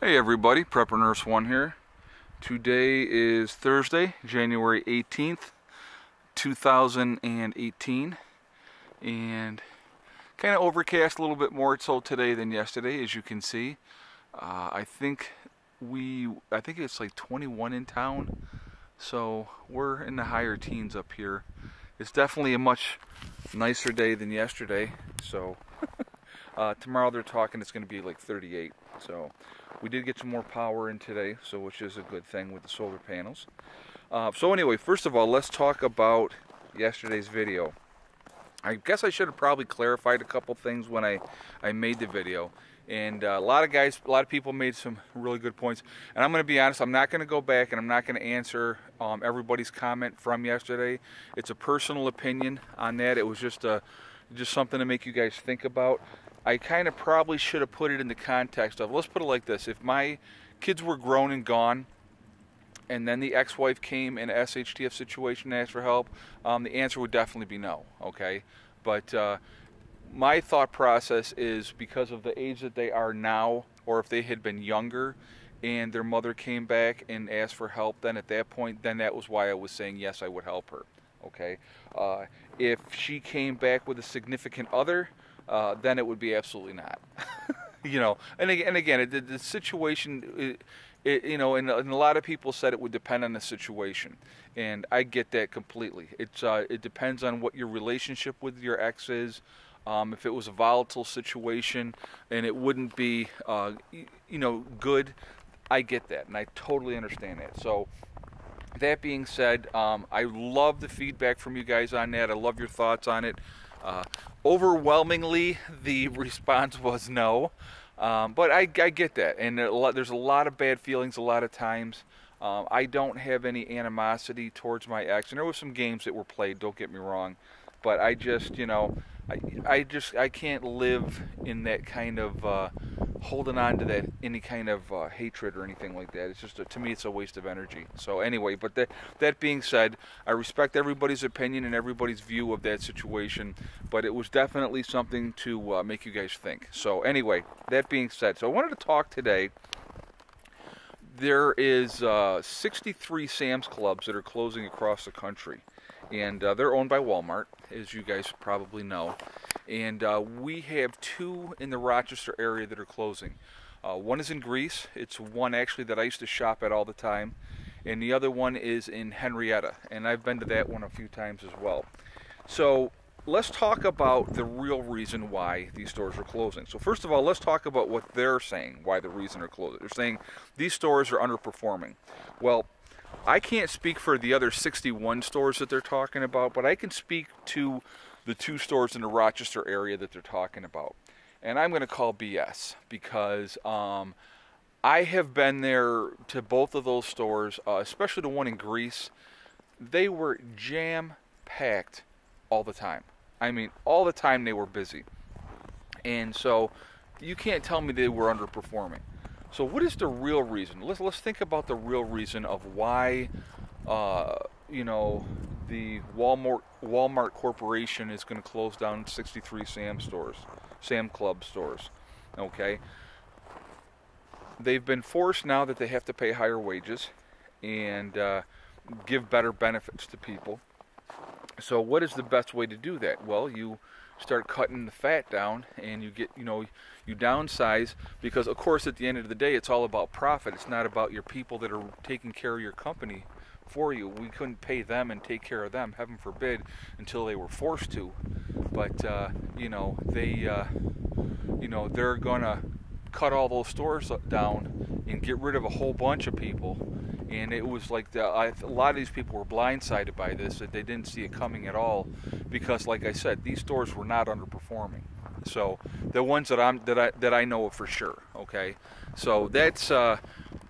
Hey everybody, Prepper Nurse 1 here. Today is Thursday, January 18th, 2018, and kind of overcast a little bit more so today than yesterday, as you can see. I think it's like 21 in town, so we're in the higher teens up here. It's definitely a much nicer day than yesterday, so tomorrow they're talking it's going to be like 38, so we did get some more power in today, so which is a good thing with the solar panels. So anyway, first of all, let's talk about yesterday's video. I guess I should have probably clarified a couple things when I made the video. And a lot of people made some really good points. And I'm going to be honest, I'm not going to go back and I'm not going to answer everybody's comment from yesterday. It's a personal opinion on that. It was just something to make you guys think about. I kind of probably should have put it in the context of, let's put it like this, if my kids were grown and gone, and then the ex-wife came in an SHTF situation and asked for help, the answer would definitely be no, okay? But my thought process is because of the age that they are now, or if they had been younger and their mother came back and asked for help, then at that point, then that was why I was saying yes, I would help her, okay? If she came back with a significant other, then it would be absolutely not. You know, and again, the situation, you know, and a lot of people said it would depend on the situation, and I get that completely. It depends on what your relationship with your ex is. If it was a volatile situation and it wouldn't be, you know, good, I get that, and I totally understand that. So that being said, I love the feedback from you guys on that. I love your thoughts on it. Overwhelmingly, the response was no, but I get that, and there's a lot of bad feelings a lot of times. I don't have any animosity towards my ex, and there were some games that were played, don't get me wrong, but I just, you know, I can't live in that kind of holding on to that any kind of hatred or anything like that. It's just to me it's a waste of energy. So anyway, but that being said, I respect everybody's opinion and everybody's view of that situation, but it was definitely something to make you guys think. So anyway, that being said, so I wanted to talk today. There is 63 Sam's Clubs that are closing across the country, and they're owned by Walmart, as you guys probably know. And we have two in the Rochester area that are closing. One is in Greece. It's one actually that I used to shop at all the time, and the other one is in Henrietta, and I've been to that one a few times as well. So let's talk about the real reason why these stores are closing. So first of all, let's talk about what they're saying, why the reason they're closing. They're saying these stores are underperforming. Well, I can't speak for the other 61 stores that they're talking about, but I can speak to the two stores in the Rochester area that they're talking about. And I'm going to call BS because I have been there to both of those stores, especially the one in Greece. They were jam-packed all the time. I mean, all the time they were busy. And so you can't tell me they were underperforming. So what is the real reason? Let's think about the real reason of why, you know, the Walmart Corporation is going to close down 63 Sam Club stores. Okay, they've been forced now that they have to pay higher wages and give better benefits to people. So what is the best way to do that? Well, you start cutting the fat down and you get, you know, you downsize, because of course at the end of the day it's all about profit. It's not about your people that are taking care of your company for you. We couldn't pay them and take care of them, heaven forbid, until they were forced to. But you know, they you know, they're gonna cut all those stores down and get rid of a whole bunch of people. And it was like a lot of these people were blindsided by this, that they didn't see it coming at all, because like I said, these stores were not underperforming. So the ones that I know of for sure, okay? So that's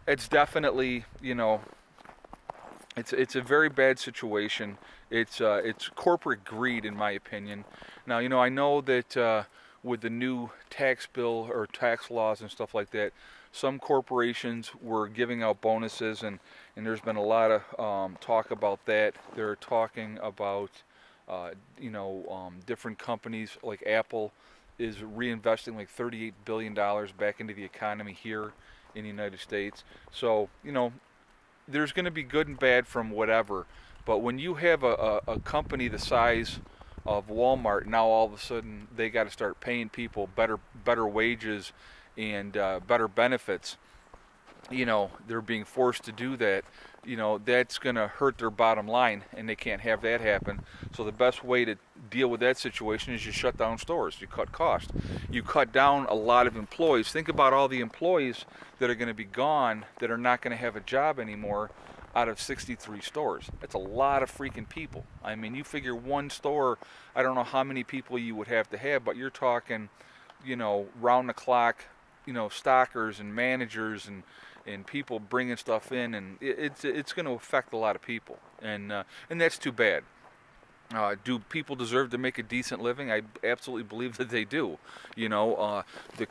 it's definitely, you know, it's a very bad situation. It's corporate greed, in my opinion. Now, you know, I know that with the new tax bill or tax laws and stuff like that, some corporations were giving out bonuses, and there's been a lot of talk about that. They're talking about, you know, different companies like Apple is reinvesting like $38 billion back into the economy here in the United States. So, you know, there's going to be good and bad from whatever. But when you have a company the size of Walmart, now all of a sudden they got to start paying people better wages and better benefits. You know, they're being forced to do that. You know, that's going to hurt their bottom line, and they can't have that happen. So the best way to deal with that situation is you shut down stores. You cut costs. You cut down a lot of employees. Think about all the employees that are going to be gone, that are not going to have a job anymore out of 63 stores. That's a lot of freaking people. I mean, you figure one store, I don't know how many people you would have to have, but you're talking, you know, round the clock, you know, stockers and managers and people bringing stuff in, and it's going to affect a lot of people, and that's too bad. Do people deserve to make a decent living? I absolutely believe that they do. You know,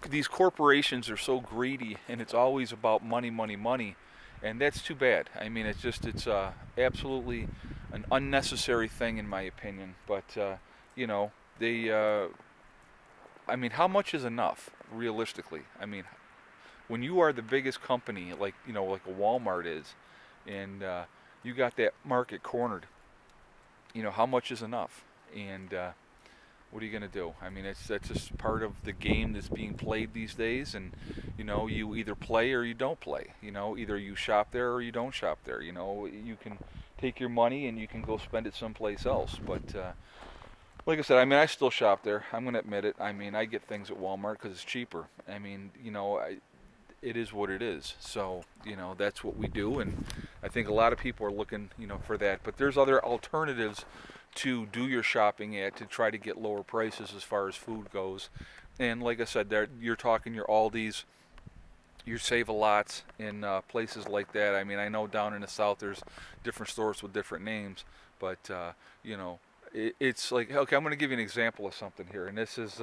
these corporations are so greedy, and it's always about money, money, money, and that's too bad. I mean, it's absolutely an unnecessary thing in my opinion. But you know, I mean, how much is enough realistically? I mean, when you are the biggest company, like, you know, like a Walmart is, and you got that market cornered, you know, how much is enough? And what are you going to do? I mean, that's just part of the game that's being played these days, and, you know, you either play or you don't play. You know, either you shop there or you don't shop there. You know, you can take your money and you can go spend it someplace else. But like I said, I mean, I still shop there. I'm going to admit it. I mean, I get things at Walmart because it's cheaper. I mean, you know, it is what it is. So, you know, that's what we do, and I think a lot of people are looking, you know, for that. But there's other alternatives to do your shopping at to try to get lower prices as far as food goes. And like I said, there you're talking your Aldi's, your Save-A-Lots in places like that. I mean, I know down in the South there's different stores with different names, but you know, it's like, okay, I'm going to give you an example of something here, and this is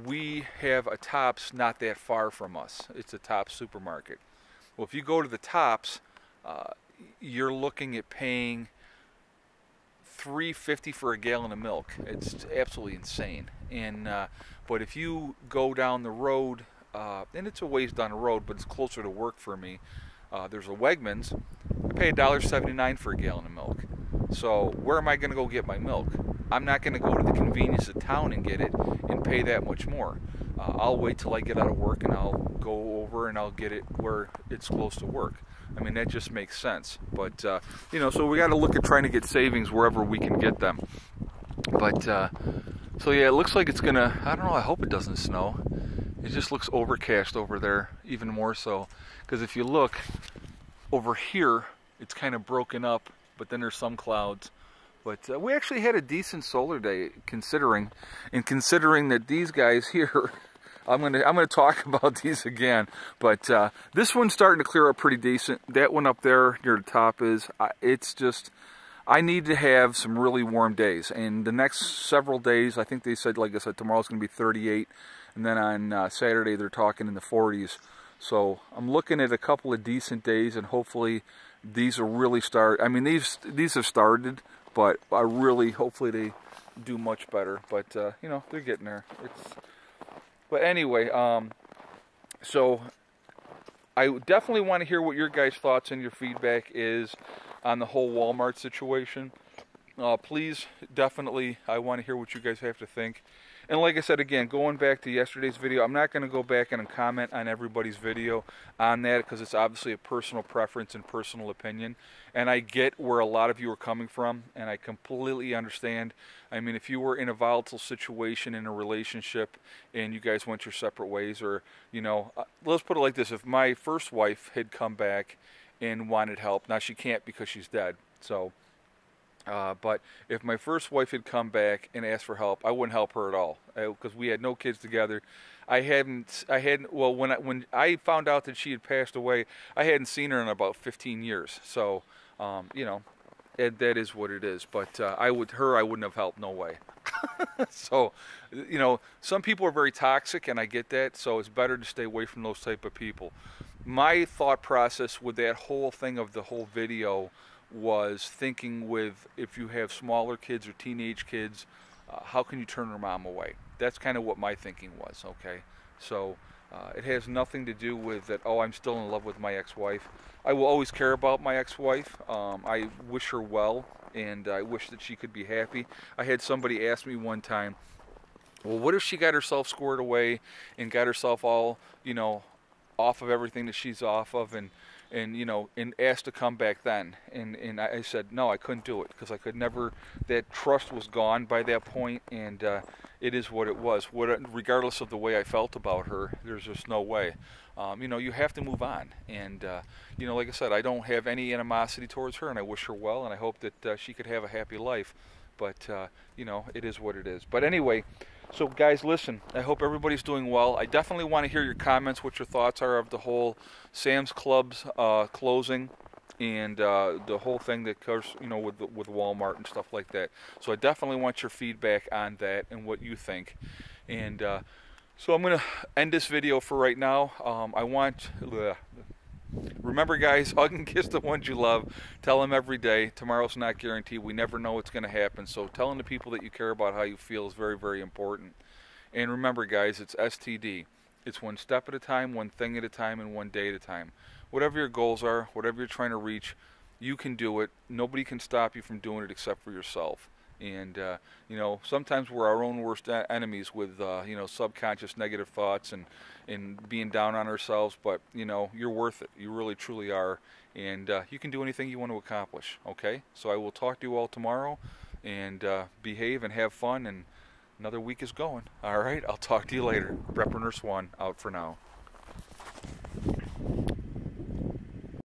we have a Tops not that far from us. It's a Tops supermarket. Well, if you go to the Tops, you're looking at paying $3.50 for a gallon of milk. It's absolutely insane. And but if you go down the road, and it's a ways down the road, but it's closer to work for me. There's a Wegmans. I pay $1.79 for a gallon of milk. So where am I going to go get my milk? I'm not going to go to the convenience of town and get it and pay that much more. I'll wait till I get out of work and I'll go over and I'll get it where it's close to work. I mean, that just makes sense. But, you know, so we got to look at trying to get savings wherever we can get them. But, so yeah, it looks like it's going to, I don't know, I hope it doesn't snow. It just looks overcast over there, even more so. Because if you look over here, it's kind of broken up, but then there's some clouds. But we actually had a decent solar day, considering that these guys here, I'm gonna talk about these again. But this one's starting to clear up pretty decent. That one up there near the top is, it's just, I need to have some really warm days. And the next several days, I think they said, like I said, tomorrow's gonna be 38, and then on Saturday they're talking in the 40s. So I'm looking at a couple of decent days, and hopefully these will really start. I mean, these have started, but I really, hopefully they do much better. But you know, they're getting there. But anyway, so I definitely want to hear what your guys' thoughts and your feedback is on the whole Walmart situation. Please, definitely, I want to hear what you guys have to think. And like I said, again, going back to yesterday's video, I'm not going to go back and comment on everybody's video on that, because it's obviously a personal preference and personal opinion. And I get where a lot of you are coming from, and I completely understand. I mean, if you were in a volatile situation in a relationship and you guys went your separate ways, or, you know, let's put it like this. If my first wife had come back and wanted help, now she can't because she's dead, so... but if my first wife had come back and asked for help, I wouldn't help her at all, because we had no kids together. Well, when I found out that she had passed away, I hadn't seen her in about 15 years. So, you know, that is what it is. But I wouldn't have helped, no way. So, you know, some people are very toxic, and I get that. So it's better to stay away from those type of people. My thought process with that whole thing of the whole video was thinking with, if you have smaller kids or teenage kids, how can you turn their mom away? That's kind of what my thinking was, okay? So It has nothing to do with that, oh, I'm still in love with my ex-wife. I will always care about my ex-wife. I wish her well, and I wish that she could be happy. I had somebody ask me one time, well, what if she got herself squared away and got herself all, off of everything that she's off of, and asked to come back then? And I said, no, I couldn't do it, because I could never. That trust was gone by that point, and it is what it was. Regardless of the way I felt about her, there's just no way. You have to move on, and like I said, I don't have any animosity towards her, and I wish her well, and I hope that she could have a happy life. But it is what it is. But anyway. So guys, listen, I hope everybody's doing well. I definitely want to hear your comments, what your thoughts are of the whole Sam's Club's closing, and the whole thing that goes, with Walmart and stuff like that. So I definitely want your feedback on that and what you think. And so I'm going to end this video for right now. Remember, guys, hug and kiss the ones you love. Tell them every day. Tomorrow's not guaranteed. We never know what's going to happen. So telling the people that you care about how you feel is very, very important. And remember, guys, it's STD. It's one step at a time, one thing at a time, and one day at a time. Whatever your goals are, whatever you're trying to reach, you can do it. Nobody can stop you from doing it except for yourself. And sometimes we're our own worst enemies with subconscious negative thoughts and being down on ourselves. But you're worth it. You really truly are, and you can do anything you want to accomplish. Okay, so I will talk to you all tomorrow, and behave and have fun. And another week is going. All right, I'll talk to you later. Prepper Nurse 1 out for now.